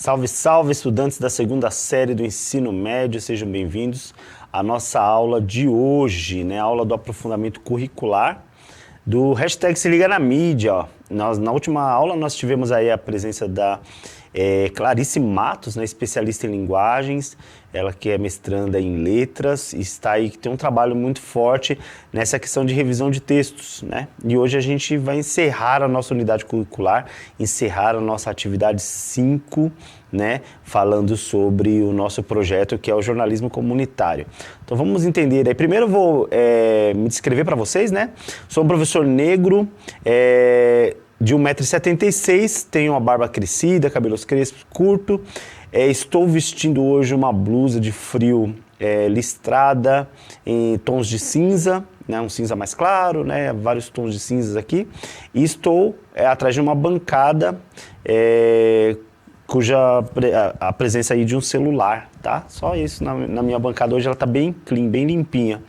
Salve, salve, estudantes da segunda série do ensino médio, sejam bem-vindos à nossa aula de hoje, né? A aula do aprofundamento curricular do hashtag Se Liga na Mídia. Ó. Na última aula nós tivemos aí a presença da Clarice Matos, né, especialista em linguagens, ela que é mestranda em letras, está aí, que tem um trabalho muito forte nessa questão de revisão de textos, né? E hoje a gente vai encerrar a nossa unidade curricular, encerrar a nossa atividade 5, né, falando sobre o nosso projeto que é o jornalismo comunitário. Então vamos entender aí. Primeiro eu vou me descrever para vocês, né? Sou um professor negro, de 1,76 m, tenho uma barba crescida, cabelos crespos, curto. Estou vestindo hoje uma blusa de frio listrada em tons de cinza, né, um cinza mais claro, né, vários tons de cinzas aqui. E estou atrás de uma bancada cuja a presença aí de um celular, tá? Só isso na minha bancada hoje, ela tá bem clean, bem limpinha.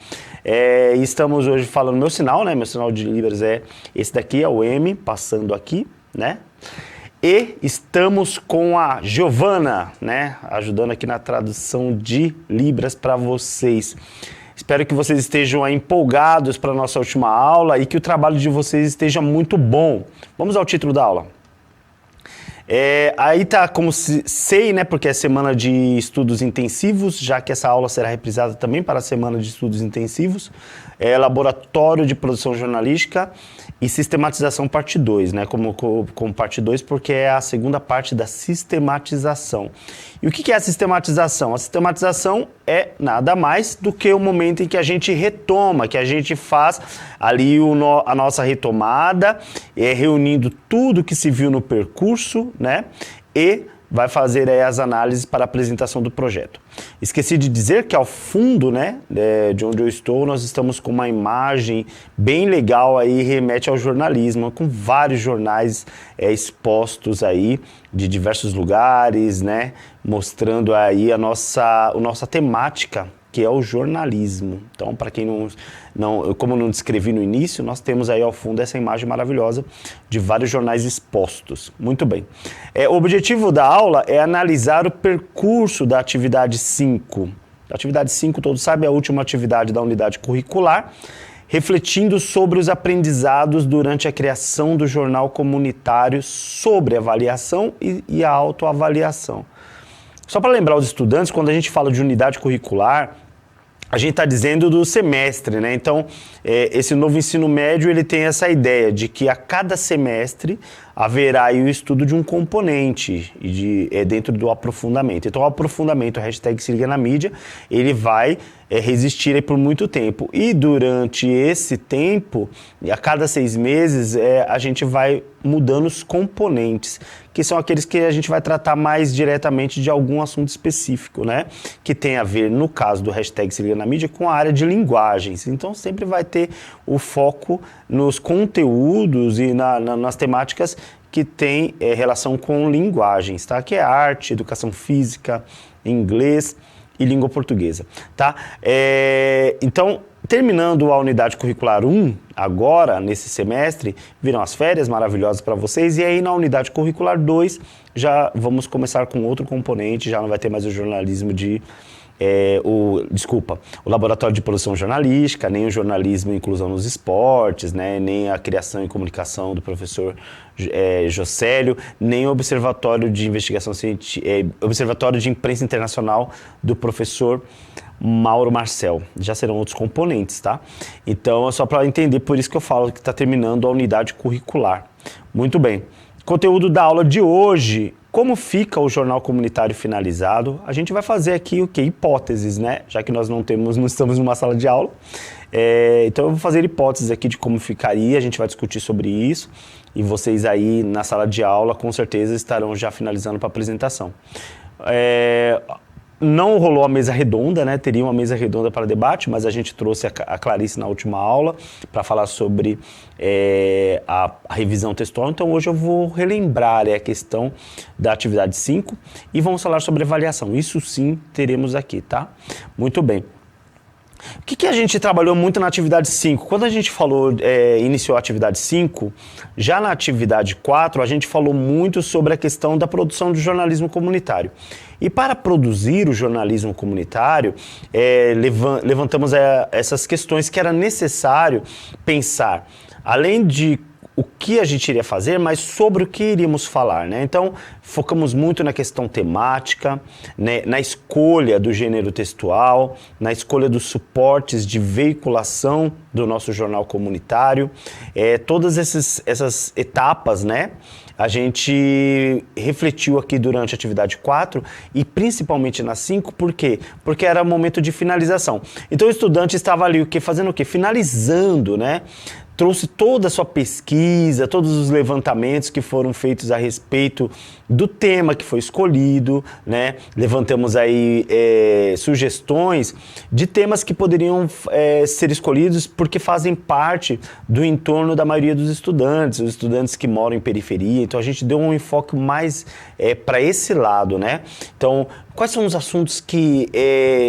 E estamos hoje falando meu sinal, né? Meu sinal de Libras é esse daqui, é o M, passando aqui, né? E estamos com a Giovana, né? Ajudando aqui na tradução de Libras para vocês. Espero que vocês estejam empolgados para a nossa última aula e que o trabalho de vocês esteja muito bom. Vamos ao título da aula. Aí tá como sei, né, porque é semana de estudos intensivos, já que essa aula será reprisada também para a semana de estudos intensivos. Laboratório de produção jornalística e sistematização parte 2, né, como parte 2, porque é a segunda parte da sistematização. E o que é a sistematização? A sistematização é nada mais do que o momento em que a gente retoma, que a gente faz ali a nossa retomada, reunindo tudo que se viu no percurso, né? E vai fazer aí as análises para a apresentação do projeto. Esqueci de dizer que ao fundo, né, de onde eu estou, nós estamos com uma imagem bem legal aí, remete ao jornalismo, com vários jornais expostos aí de diversos lugares, né, mostrando aí a nossa temática, que é o jornalismo. Então, para quem como eu não descrevi no início, nós temos aí ao fundo essa imagem maravilhosa de vários jornais expostos. Muito bem. O objetivo da aula é analisar o percurso da atividade 5. A atividade 5, todos sabem, é a última atividade da unidade curricular, refletindo sobre os aprendizados durante a criação do jornal comunitário sobre avaliação e a autoavaliação. Só para lembrar os estudantes, quando a gente fala de unidade curricular, a gente está dizendo do semestre, né? Então, esse novo ensino médio, ele tem essa ideia de que a cada semestre haverá aí o estudo de um componente dentro do aprofundamento. Então, o aprofundamento, hashtag Se Liga na Mídia, ele vai resistir aí por muito tempo. E durante esse tempo, a cada 6 meses, a gente vai mudando os componentes, que são aqueles que a gente vai tratar mais diretamente de algum assunto específico, né? Que tem a ver, no caso do hashtag Se Liga na Mídia, com a área de linguagens. Então, sempre vai ter o foco nos conteúdos e nas temáticas que tem relação com linguagens, tá? Que é arte, educação física, inglês e língua portuguesa, tá? Então, terminando a unidade curricular 1, agora, nesse semestre, virão as férias maravilhosas para vocês, e aí na unidade curricular 2 já vamos começar com outro componente, já não vai ter mais o jornalismo o laboratório de produção jornalística, nem o jornalismo e inclusão nos esportes, né, nem a criação e comunicação do professor Jocélio, nem o observatório de investigação científica, observatório de imprensa internacional do professor Mauro Marcel. Já serão outros componentes, tá? Então é só para entender, por isso que eu falo que está terminando a unidade curricular. Muito bem. Conteúdo da aula de hoje. Como fica o jornal comunitário finalizado? A gente vai fazer aqui o quê? Hipóteses, né? Já que nós não estamos numa sala de aula. Então eu vou fazer hipóteses aqui de como ficaria, a gente vai discutir sobre isso. E vocês aí na sala de aula com certeza estarão já finalizando para a apresentação. Não rolou a mesa redonda, né? Teria uma mesa redonda para debate, mas a gente trouxe a Clarice na última aula para falar sobre a revisão textual. Então hoje eu vou relembrar a questão da atividade 5 e vamos falar sobre avaliação. Isso sim teremos aqui, tá? Muito bem. O que a gente trabalhou muito na atividade 5? Quando a gente falou, iniciou a atividade 5, já na atividade 4, a gente falou muito sobre a questão da produção de jornalismo comunitário. E para produzir o jornalismo comunitário, levantamos essas questões que era necessário pensar, além de o que a gente iria fazer, mas sobre o que iríamos falar, né? Então, focamos muito na questão temática, né? Na escolha do gênero textual, na escolha dos suportes de veiculação do nosso jornal comunitário. Todas essas etapas, né? A gente refletiu aqui durante a atividade 4 e principalmente na 5, por quê? Porque era momento de finalização. Então o estudante estava ali fazendo o quê? Finalizando, né? Trouxe toda a sua pesquisa, todos os levantamentos que foram feitos a respeito do tema que foi escolhido, né? Levantamos aí sugestões de temas que poderiam ser escolhidos porque fazem parte do entorno da maioria dos estudantes, os estudantes que moram em periferia. Então a gente deu um enfoque mais para esse lado, né? Então, quais são os assuntos que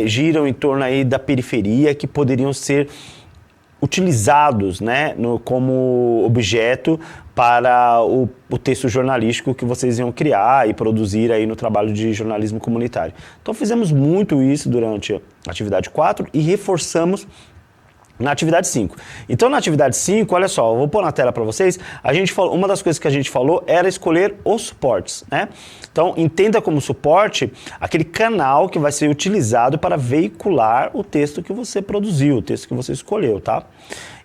giram em torno aí da periferia que poderiam ser utilizados, né, como objeto para o texto jornalístico que vocês iam criar e produzir aí no trabalho de jornalismo comunitário. Então fizemos muito isso durante a atividade 4 e reforçamos na atividade 5. Então, na atividade 5, olha só, eu vou pôr na tela para vocês, uma das coisas que a gente falou era escolher os suportes, né? Então, entenda como suporte aquele canal que vai ser utilizado para veicular o texto que você produziu, o texto que você escolheu, tá?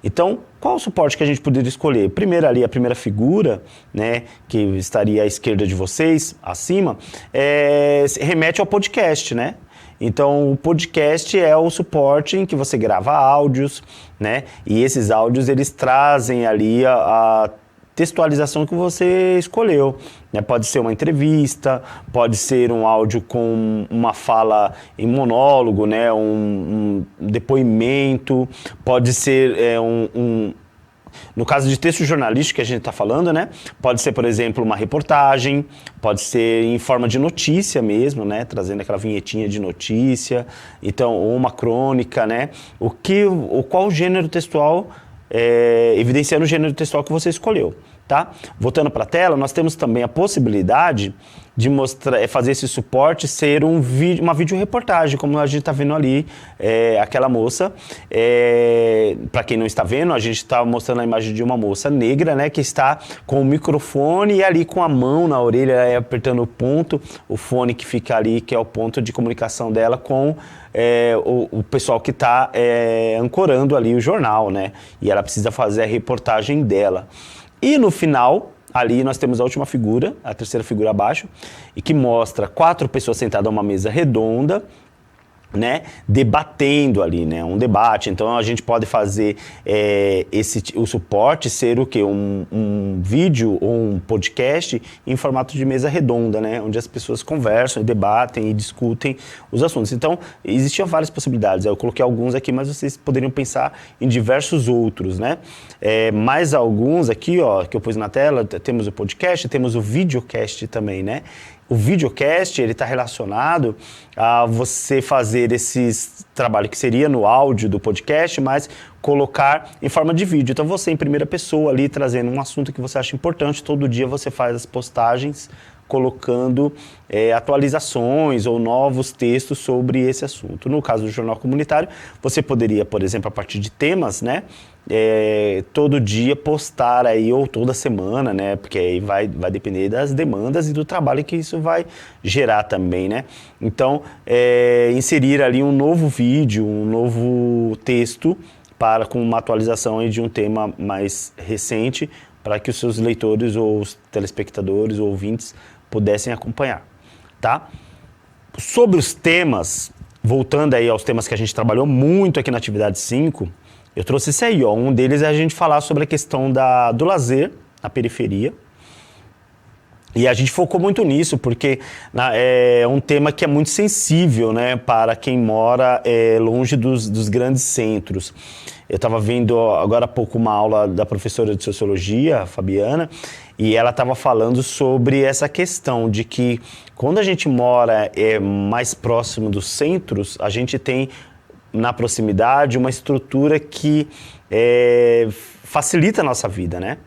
Então, qual o suporte que a gente poderia escolher? Primeiro ali, a primeira figura, né, que estaria à esquerda de vocês, acima, remete ao podcast, né? Então, o podcast é o suporte em que você grava áudios, né? E esses áudios, eles trazem ali a textualização que você escolheu, né? Pode ser uma entrevista, pode ser um áudio com uma fala em monólogo, né? Um depoimento, pode ser no caso de texto jornalístico que a gente está falando, né? Pode ser, por exemplo, uma reportagem, pode ser em forma de notícia mesmo, né? Trazendo aquela vinhetinha de notícia, então, ou uma crônica, né? Qual o gênero textual, evidenciando o gênero textual que você escolheu, tá? Voltando para a tela, nós temos também a possibilidade de fazer esse suporte ser uma videoreportagem, como a gente está vendo ali, aquela moça. Para quem não está vendo, a gente está mostrando a imagem de uma moça negra, né, que está com o microfone e ali com a mão na orelha, apertando o fone que fica ali, que é o ponto de comunicação dela com o pessoal que está ancorando ali o jornal, né? E ela precisa fazer a reportagem dela. E no final, ali nós temos a última figura, a terceira figura abaixo, e que mostra 4 pessoas sentadas a uma mesa redonda, né, debatendo ali, né, um debate. Então a gente pode fazer o suporte ser o quê? Um vídeo ou um podcast em formato de mesa redonda, né, onde as pessoas conversam, debatem e discutem os assuntos. Então existiam várias possibilidades. Eu coloquei alguns aqui, mas vocês poderiam pensar em diversos outros, né. Mais alguns aqui, ó, que eu pus na tela. Temos o podcast, temos o videocast também, né. O videocast, ele está relacionado a você fazer esses trabalhos que seria no áudio do podcast, mas colocar em forma de vídeo. Então você em primeira pessoa ali, trazendo um assunto que você acha importante, todo dia você faz as postagens colocando atualizações ou novos textos sobre esse assunto. No caso do jornal comunitário, você poderia, por exemplo, a partir de temas, né, todo dia postar aí, ou toda semana, né, porque aí vai depender das demandas e do trabalho que isso vai gerar também, né. Então, inserir ali um novo vídeo, um novo texto com uma atualização aí de um tema mais recente, para que os seus leitores ou os telespectadores ou ouvintes pudessem acompanhar, tá? Sobre os temas, voltando aí aos temas que a gente trabalhou muito aqui na atividade 5, eu trouxe esse aí, ó. Um deles é a gente falar sobre a questão do lazer na periferia. E a gente focou muito nisso, porque é um tema que é muito sensível, né, para quem mora longe dos grandes centros. Eu estava vendo agora há pouco uma aula da professora de Sociologia, a Fabiana, e ela estava falando sobre essa questão de que quando a gente mora mais próximo dos centros, a gente tem na proximidade uma estrutura que facilita a nossa vida, né?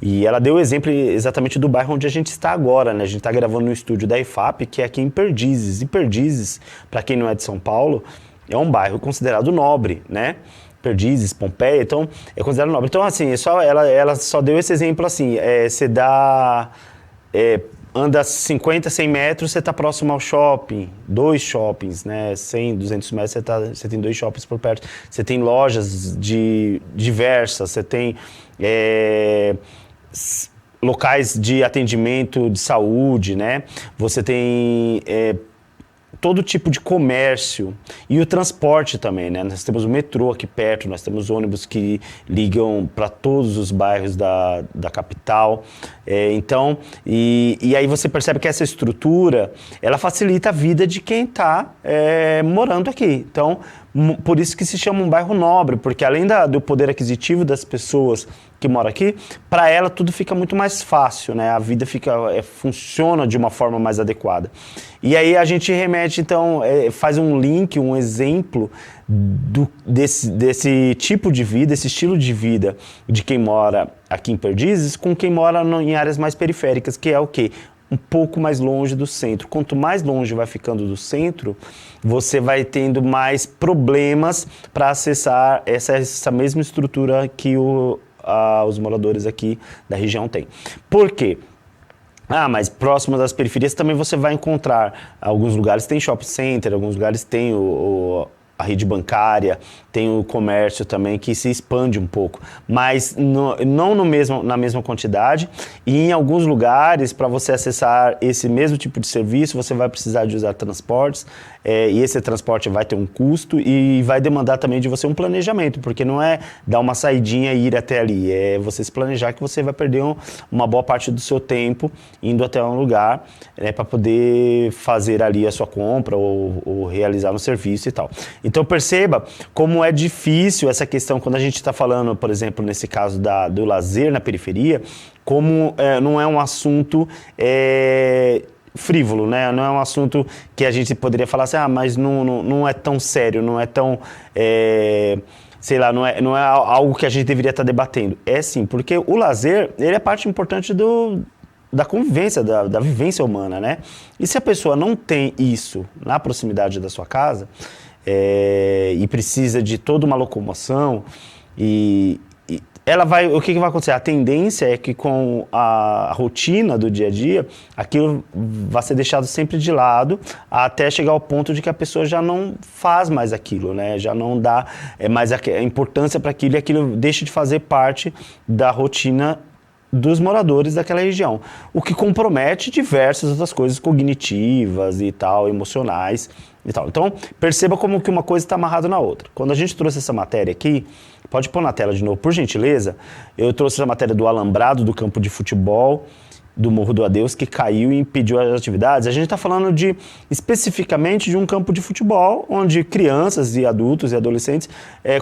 E ela deu o exemplo exatamente do bairro onde a gente está agora, né? A gente está gravando no estúdio da IFAP, que é aqui em Perdizes. E Perdizes, para quem não é de São Paulo, é um bairro considerado nobre, né? Perdizes, Pompeia, então é considerado nobre. Então, assim, ela só deu esse exemplo assim, você anda 50, 100 metros, você está próximo ao shopping, 2 shoppings, né? 100, 200 metros, você tem 2 shoppings por perto. Você tem lojas diversas, você tem locais de atendimento de saúde, né? Você tem todo tipo de comércio e o transporte também, né? Nós temos o metrô aqui perto, nós temos ônibus que ligam para todos os bairros da capital. Então, e aí você percebe que essa estrutura, ela facilita a vida de quem está morando aqui. Então, por isso que se chama um bairro nobre, porque além do poder aquisitivo das pessoas que moram aqui, para ela tudo fica muito mais fácil, né? A vida funciona de uma forma mais adequada. E aí a gente remete, então, faz um link, um exemplo desse tipo de vida, esse estilo de vida de quem mora aqui em Perdizes com quem mora em áreas mais periféricas, que é o quê? Um pouco mais longe do centro. Quanto mais longe vai ficando do centro, você vai tendo mais problemas para acessar essa mesma estrutura que os moradores aqui da região têm. Por quê? Mas próximo das periferias também você vai encontrar, alguns lugares tem shopping center, alguns lugares tem a rede bancária, tem o comércio também que se expande um pouco, mas não na mesma quantidade, e em alguns lugares, para você acessar esse mesmo tipo de serviço, você vai precisar de usar transportes, e esse transporte vai ter um custo e vai demandar também de você um planejamento, porque não é dar uma saidinha e ir até ali, é você se planejar que você vai perder uma boa parte do seu tempo indo até um lugar, para poder fazer ali a sua compra ou realizar um serviço e tal. Então perceba como é difícil essa questão quando a gente está falando, por exemplo, nesse caso do lazer na periferia, como não é um assunto frívolo, né? Não é um assunto que a gente poderia falar assim, mas não é tão sério, não é tão... sei lá, não é algo que a gente deveria estar debatendo. É sim, porque o lazer, ele é parte importante da convivência, da vivência humana, né? E se a pessoa não tem isso na proximidade da sua casa, e precisa de toda uma locomoção, o que vai acontecer? A tendência é que com a rotina do dia a dia, aquilo vai ser deixado sempre de lado, até chegar ao ponto de que a pessoa já não faz mais aquilo, né? Já não dá mais a importância para aquilo, e aquilo deixa de fazer parte da rotina dos moradores daquela região, o que compromete diversas outras coisas cognitivas e tal, emocionais e tal. Então, perceba como que uma coisa está amarrada na outra. Quando a gente trouxe essa matéria aqui, pode pôr na tela de novo, por gentileza, eu trouxe a matéria do alambrado do campo de futebol do Morro do Adeus, que caiu e impediu as atividades. A gente está falando especificamente de um campo de futebol, onde crianças e adultos e adolescentes,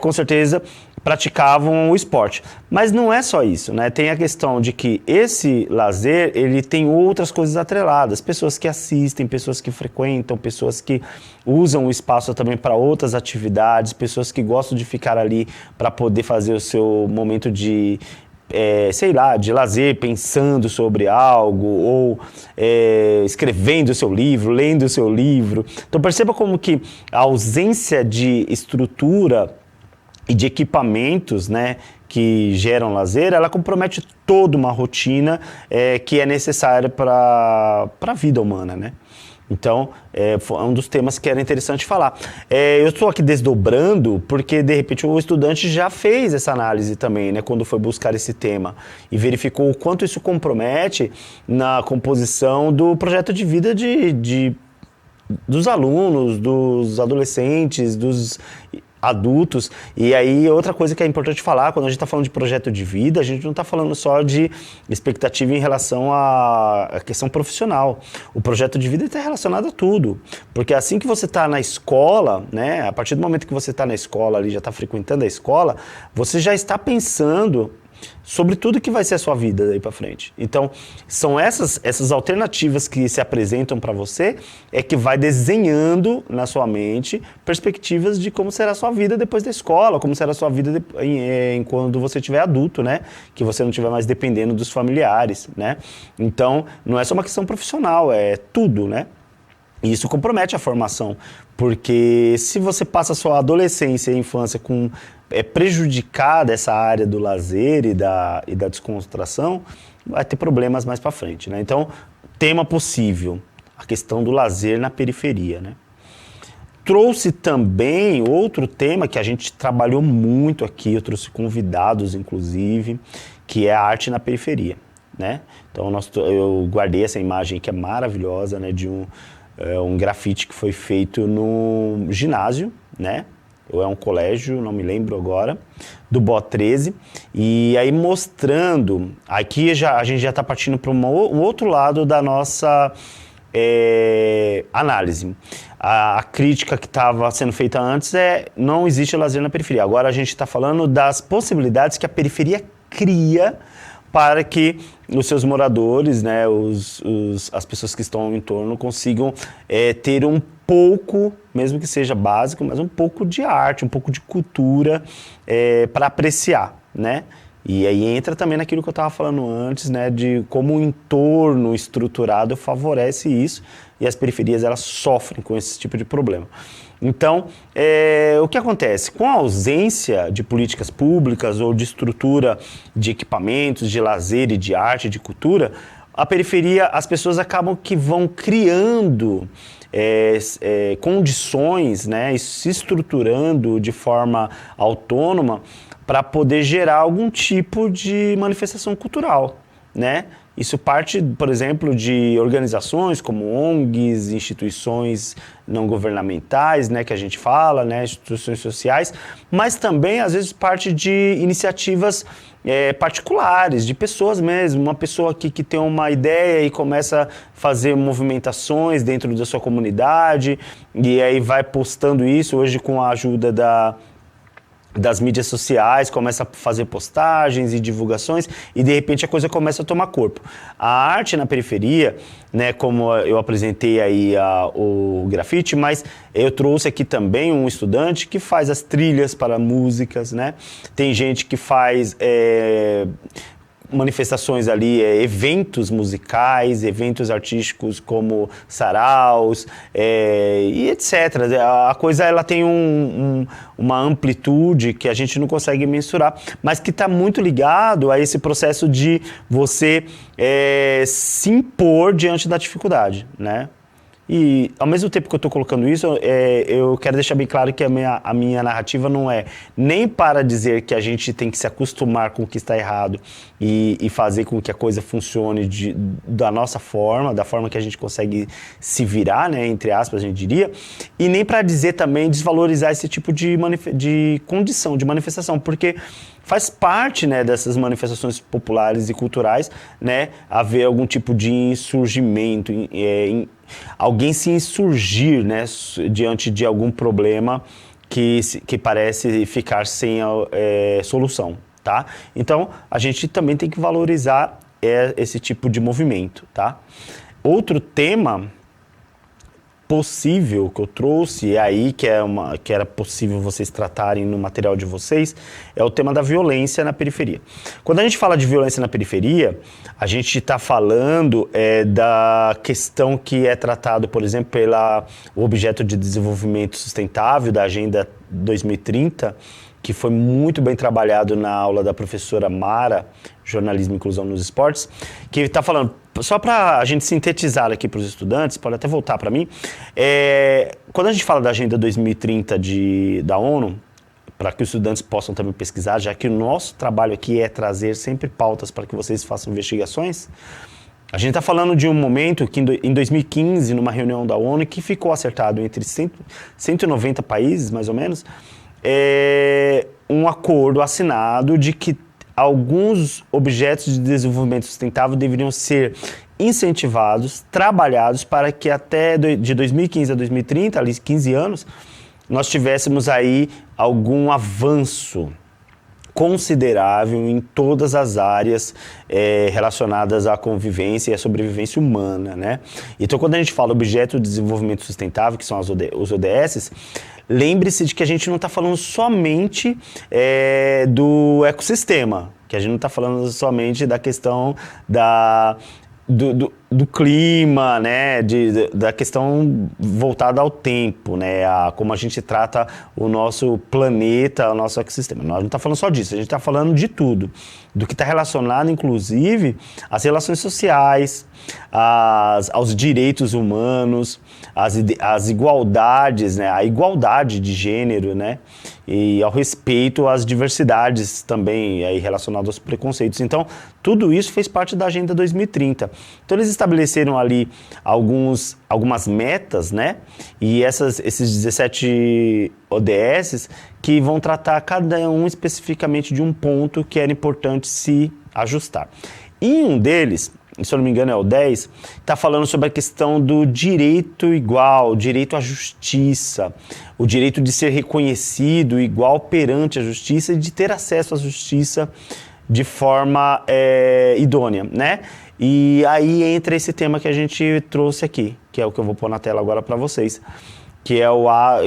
com certeza, praticavam o esporte. Mas não é só isso, né? Tem a questão de que esse lazer, ele tem outras coisas atreladas. Pessoas que assistem, pessoas que frequentam, pessoas que usam o espaço também para outras atividades, pessoas que gostam de ficar ali para poder fazer o seu momento de lazer, pensando sobre algo, ou escrevendo o seu livro, lendo o seu livro. Então perceba como que a ausência de estrutura e de equipamentos, né, que geram lazer, ela compromete toda uma rotina que é necessária para a vida humana, né? Então, foi um dos temas que era interessante falar. Eu estou aqui desdobrando porque, de repente, o estudante já fez essa análise também, né, quando foi buscar esse tema e verificou o quanto isso compromete na composição do projeto de vida dos alunos, dos adolescentes, dos adultos. E aí, outra coisa que é importante falar, quando a gente está falando de projeto de vida, a gente não está falando só de expectativa em relação à questão profissional. O projeto de vida está relacionado a tudo. Porque assim que você está na escola, né, a partir do momento que você está na escola ali, já está frequentando a escola, você já está pensando sobre tudo que vai ser a sua vida daí para frente. Então, são essas alternativas que se apresentam para você que vai desenhando na sua mente perspectivas de como será a sua vida depois da escola, como será a sua vida quando você estiver adulto, né? Que você não estiver mais dependendo dos familiares, né? Então, não é só uma questão profissional, é tudo, né? E isso compromete a formação, porque se você passa a sua adolescência e infância com prejudicada essa área do lazer e da descontração, vai ter problemas mais para frente, né? Então, tema possível, a questão do lazer na periferia, né? Trouxe também outro tema que a gente trabalhou muito aqui, eu trouxe convidados, inclusive, que é a arte na periferia, né? Então, eu guardei essa imagem que é maravilhosa, né, de um grafite que foi feito no ginásio, né? Ou é um colégio, não me lembro agora, do BO 13. E aí mostrando, aqui a gente já está partindo para um outro lado da nossa análise. A crítica que estava sendo feita antes não existe lazer na periferia. Agora a gente está falando das possibilidades que a periferia cria para que os seus moradores, né, as pessoas que estão em torno consigam ter um pouco, mesmo que seja básico, mas um pouco de arte, um pouco de cultura para apreciar, né? E aí entra também naquilo que eu estava falando antes, né, de como o entorno estruturado favorece isso e as periferias elas sofrem com esse tipo de problema. Então, o que acontece? Com a ausência de políticas públicas ou de estrutura de equipamentos, de lazer e de arte, de cultura, a periferia, as pessoas acabam que vão criando condições, né, e se estruturando de forma autônoma para poder gerar algum tipo de manifestação cultural, né? Isso parte, por exemplo, de organizações como ONGs, instituições não governamentais, né, que a gente fala, né, instituições sociais, mas também, às vezes, parte de iniciativas particulares, de pessoas mesmo. Uma pessoa que tem uma ideia e começa a fazer movimentações dentro da sua comunidade e aí vai postando isso, hoje com a ajuda das mídias sociais, começa a fazer postagens e divulgações e de repente a coisa começa a tomar corpo. A arte na periferia, né, como eu apresentei aí o grafite, mas eu trouxe aqui também um estudante que faz as trilhas para músicas, né? Tem gente que faz manifestações ali, eventos musicais, eventos artísticos como saraus e etc. A coisa ela tem uma amplitude que a gente não consegue mensurar, mas que está muito ligado a esse processo de você se impor diante da dificuldade, né? E, ao mesmo tempo que eu estou colocando isso, eu quero deixar bem claro que a minha narrativa não é nem para dizer que a gente tem que se acostumar com o que está errado e fazer com que a coisa funcione da nossa forma, da forma que a gente consegue se virar, né, entre aspas, a gente diria, e nem para dizer também desvalorizar esse tipo de condição, de manifestação, porque faz parte, né, dessas manifestações populares e culturais, né, haver algum tipo de insurgimento, alguém se insurgir, né, diante de algum problema que parece ficar sem solução, tá? Então, a gente também tem que valorizar esse tipo de movimento, tá? Outro tema possível que eu trouxe, aí que era possível vocês tratarem no material de vocês, é o tema da violência na periferia. Quando a gente fala de violência na periferia, a gente está falando da questão que é tratado, por exemplo, pelo Objeto de Desenvolvimento Sustentável da Agenda 2030, que foi muito bem trabalhado na aula da professora Mara, Jornalismo e Inclusão nos Esportes, que está falando, só para a gente sintetizar aqui para os estudantes, pode até voltar para mim, quando a gente fala da Agenda 2030 da ONU, para que os estudantes possam também pesquisar, já que o nosso trabalho aqui é trazer sempre pautas para que vocês façam investigações, a gente está falando de um momento que em 2015, numa reunião da ONU, que ficou acertado entre 190 países, mais ou menos, um acordo assinado de que alguns objetos de desenvolvimento sustentável deveriam ser incentivados, trabalhados para que até de 2015 a 2030, ali 15 anos, nós tivéssemos aí algum avanço considerável em todas as áreas relacionadas à convivência e à sobrevivência humana, né? Então, quando a gente fala objeto de desenvolvimento sustentável, que são os ODS, lembre-se de que a gente não está falando somente do ecossistema, que a gente não está falando somente da questão do clima, né, da questão voltada ao tempo, né, a como a gente trata o nosso planeta, o nosso ecossistema. Nós não estamos falando só disso, a gente está falando de tudo, do que está relacionado, inclusive, às relações sociais, aos direitos humanos, às igualdades, né, a igualdade de gênero, né, e ao respeito às diversidades também aí relacionadas aos preconceitos. Então, tudo isso fez parte da Agenda 2030. Então, eles estabeleceram ali algumas metas, né? E esses 17 ODS que vão tratar cada um especificamente de um ponto que era importante se ajustar. E um deles, se eu não me engano é o 10, está falando sobre a questão do direito igual, direito à justiça, o direito de ser reconhecido igual perante a justiça e de ter acesso à justiça de forma idônea, né? E aí entra esse tema que a gente trouxe aqui, que é o que eu vou pôr na tela agora para vocês, que é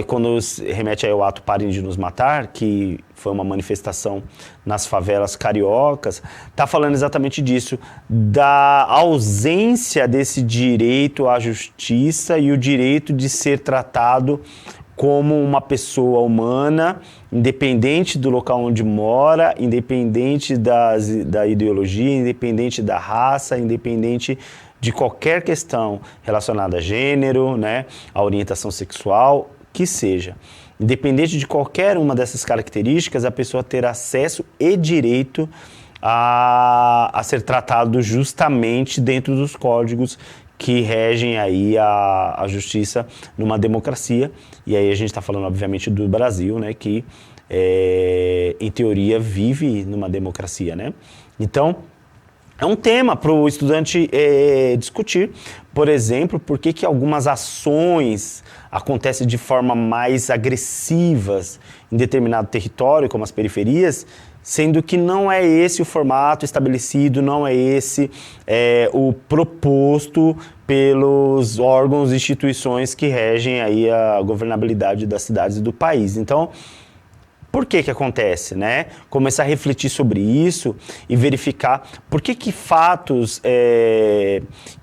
quando remete aí ao ato Parem de Nos Matar, que foi uma manifestação nas favelas cariocas, está falando exatamente disso, da ausência desse direito à justiça e o direito de ser tratado como uma pessoa humana, independente do local onde mora, independente da ideologia, independente da raça, independente de qualquer questão relacionada a gênero, né, a orientação sexual, que seja. Independente de qualquer uma dessas características, a pessoa ter acesso e direito a ser tratado justamente dentro dos códigos que regem aí a justiça numa democracia. E aí a gente está falando, obviamente, do Brasil, né, que, em teoria, vive numa democracia, né? Então, é um tema para o estudante discutir, por exemplo, por que algumas ações acontecem de forma mais agressivas em determinado território, como as periferias, sendo que não é esse o formato estabelecido, não é esse o proposto pelos órgãos e instituições que regem aí a governabilidade das cidades e do país. Então, por que acontece, né? Começar a refletir sobre isso e verificar por que fatos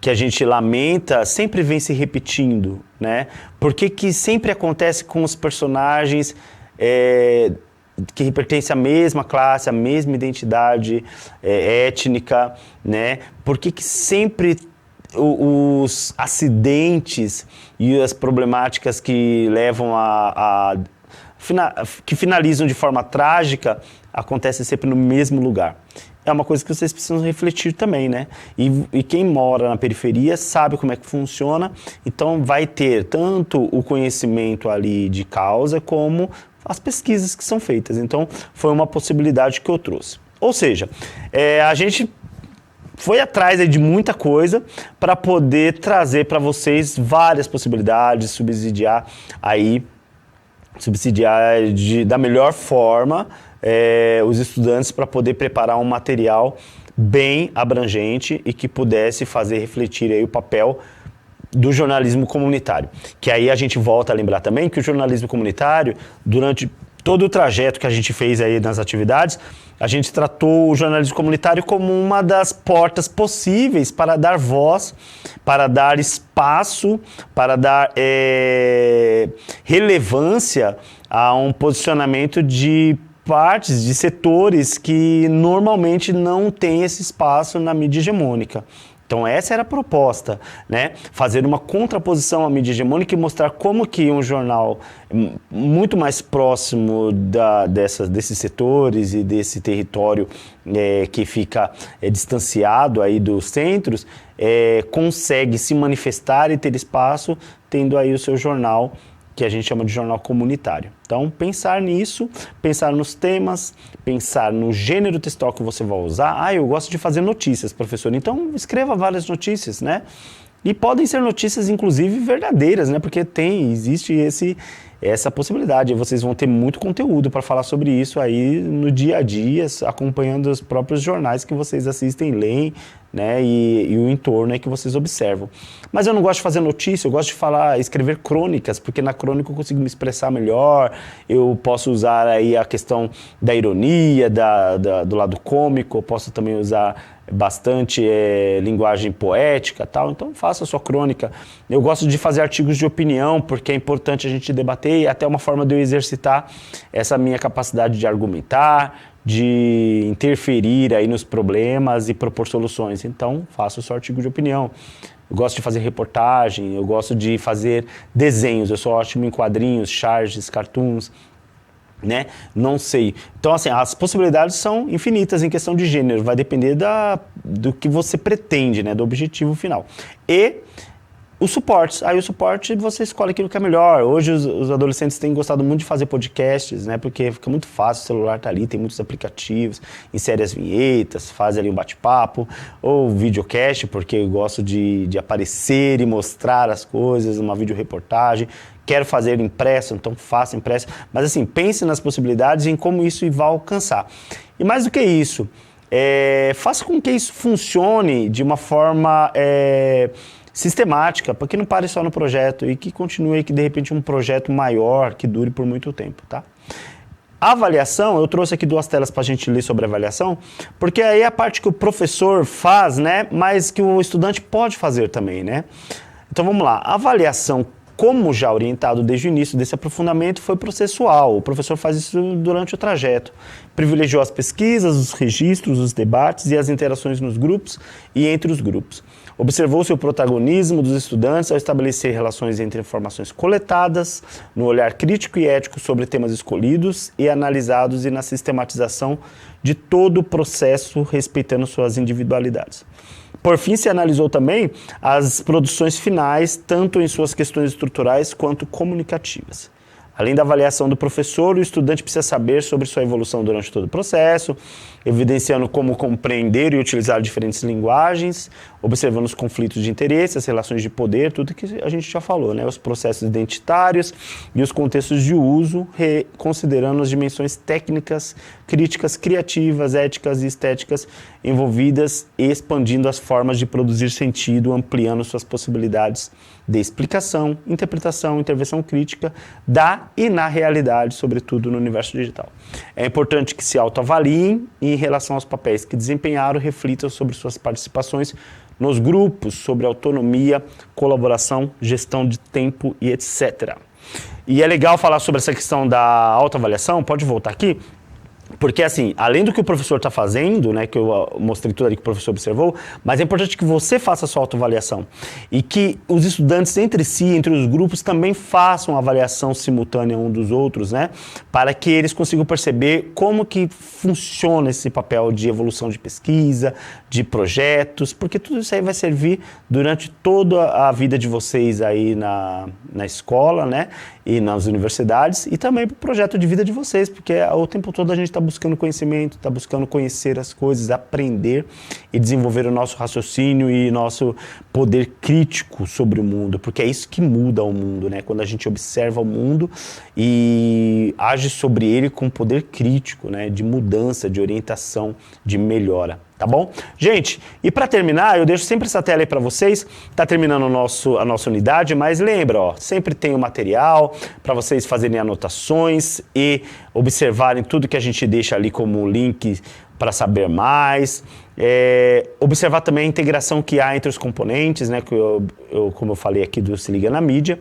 que a gente lamenta sempre vem se repetindo, né? Por que sempre acontece com os personagens que pertencem à mesma classe, à mesma identidade étnica, né? Por que sempre os acidentes e as problemáticas que levam que finalizam de forma trágica, acontecem sempre no mesmo lugar. É uma coisa que vocês precisam refletir também, né? E quem mora na periferia sabe como é que funciona, então vai ter tanto o conhecimento ali de causa, como as pesquisas que são feitas. Então, foi uma possibilidade que eu trouxe. Ou seja, a gente foi atrás aí de muita coisa para poder trazer para vocês várias possibilidades, subsidiar da melhor forma os estudantes para poder preparar um material bem abrangente e que pudesse fazer refletir aí o papel do jornalismo comunitário. Que aí a gente volta a lembrar também que o jornalismo comunitário, durante todo o trajeto que a gente fez aí nas atividades, a gente tratou o jornalismo comunitário como uma das portas possíveis para dar voz, para dar espaço, para dar relevância a um posicionamento de partes, de setores que normalmente não têm esse espaço na mídia hegemônica. Então essa era a proposta, né? Fazer uma contraposição à mídia hegemônica e mostrar como que um jornal muito mais próximo desses setores e desse território que fica distanciado aí dos centros, consegue se manifestar e ter espaço, tendo aí o seu jornal, que a gente chama de jornal comunitário. Então, pensar nisso, pensar nos temas, pensar no gênero textual que você vai usar. Eu gosto de fazer notícias, professor. Então, escreva várias notícias, né? E podem ser notícias, inclusive, verdadeiras, né? Porque existe essa possibilidade. E vocês vão ter muito conteúdo para falar sobre isso aí no dia a dia, acompanhando os próprios jornais que vocês assistem, leem, né, e o entorno aí que vocês observam. Mas eu não gosto de fazer notícia, eu gosto de escrever crônicas, porque na crônica eu consigo me expressar melhor, eu posso usar aí a questão da ironia, do lado cômico, eu posso também usar bastante linguagem poética, tal. Então faça a sua crônica. Eu gosto de fazer artigos de opinião, porque é importante a gente debater, e até uma forma de eu exercitar essa minha capacidade de argumentar, de interferir aí nos problemas e propor soluções. Então faça o seu artigo de opinião. Eu gosto de fazer reportagem, eu gosto de fazer desenhos, eu sou ótimo em quadrinhos, charges, cartoons, né? Não sei. Então, assim, as possibilidades são infinitas em questão de gênero, vai depender do que você pretende, né? Do objetivo final. E os suportes. Aí o suporte você escolhe aquilo que é melhor. Hoje os adolescentes têm gostado muito de fazer podcasts, né? Porque fica muito fácil, o celular tá ali, tem muitos aplicativos, insere as vinhetas, faz ali um bate-papo, ou videocast, porque eu gosto de aparecer e mostrar as coisas, uma videoreportagem. Quero fazer impresso, então faça impresso. Mas assim, pense nas possibilidades e em como isso vai alcançar. E mais do que isso, faça com que isso funcione de uma forma sistemática, para que não pare só no projeto e que continue que de repente um projeto maior que dure por muito tempo, tá? A avaliação, eu trouxe aqui 2 telas para a gente ler sobre a avaliação, porque aí é a parte que o professor faz, né, mas que o estudante pode fazer também, né? Então vamos lá, a avaliação, como já orientado desde o início desse aprofundamento, foi processual. O professor faz isso durante o trajeto. Privilegiou as pesquisas, os registros, os debates e as interações nos grupos e entre os grupos. Observou-se o protagonismo dos estudantes ao estabelecer relações entre informações coletadas, no olhar crítico e ético sobre temas escolhidos e analisados e na sistematização de todo o processo, respeitando suas individualidades. Por fim, se analisou também as produções finais, tanto em suas questões estruturais quanto comunicativas. Além da avaliação do professor, o estudante precisa saber sobre sua evolução durante todo o processo, evidenciando como compreender e utilizar diferentes linguagens, observando os conflitos de interesse, as relações de poder, tudo que a gente já falou, né? Os processos identitários e os contextos de uso, considerando as dimensões técnicas, críticas, criativas, éticas e estéticas envolvidas e expandindo as formas de produzir sentido, ampliando suas possibilidades de explicação, interpretação, intervenção crítica da e na realidade, sobretudo no universo digital. É importante que se autoavaliem e, em relação aos papéis que desempenharam, reflitam sobre suas participações nos grupos, sobre autonomia, colaboração, gestão de tempo e etc. E é legal falar sobre essa questão da autoavaliação, pode voltar aqui, porque assim, além do que o professor está fazendo, né, que eu mostrei tudo ali que o professor observou, mas é importante que você faça a sua autoavaliação e que os estudantes entre si, entre os grupos, também façam a avaliação simultânea um dos outros, né, para que eles consigam perceber como que funciona esse papel de evolução de pesquisa, de projetos, porque tudo isso aí vai servir durante toda a vida de vocês aí na escola, né, e nas universidades, e também para o projeto de vida de vocês, porque o tempo todo a gente está buscando conhecimento, está buscando conhecer as coisas, aprender e desenvolver o nosso raciocínio e nosso poder crítico sobre o mundo, porque é isso que muda o mundo, né? Quando a gente observa o mundo e age sobre ele com poder crítico, né? De mudança, de orientação, de melhora. Tá bom? Gente, e para terminar, eu deixo sempre essa tela aí para vocês. Tá terminando a nossa unidade, mas lembra, ó, sempre tem o material para vocês fazerem anotações e observarem tudo que a gente deixa ali como link para saber mais. Observar também a integração que há entre os componentes, né? Que como eu falei aqui do Se Liga na Mídia.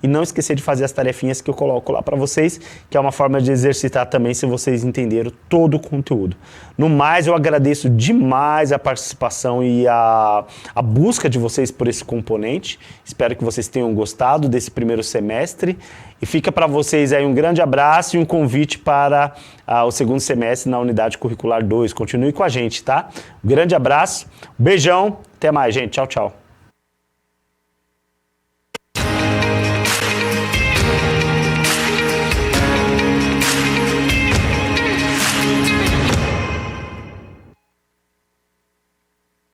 E não esquecer de fazer as tarefinhas que eu coloco lá para vocês, que é uma forma de exercitar também se vocês entenderam todo o conteúdo. No mais, eu agradeço demais a participação e a busca de vocês por esse componente. Espero que vocês tenham gostado desse primeiro semestre. E fica para vocês aí um grande abraço e um convite para o segundo semestre na Unidade Curricular 2. Continue com a gente, tá? Um grande abraço, beijão, até mais, gente. Tchau, tchau.